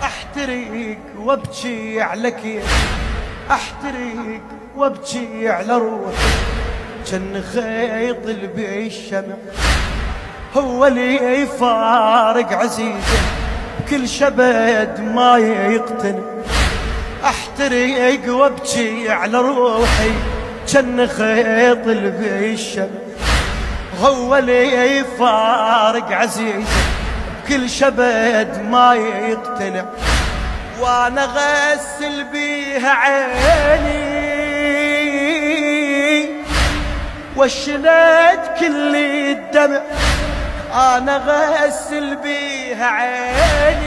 احترق وابكي عليك، احترق وابكي على روحي، جن خيط بالشمع هو اللي يفارق عزيزه بكل شبد ما يقتنع. احترق وابكي على روحي، جن خيط بالشمع هو اللي يفارق عزيزه بكل شبد ما يقتنع. وانا غسل بيها عيني وشلت كل الدمع، انا غسل بيها عيني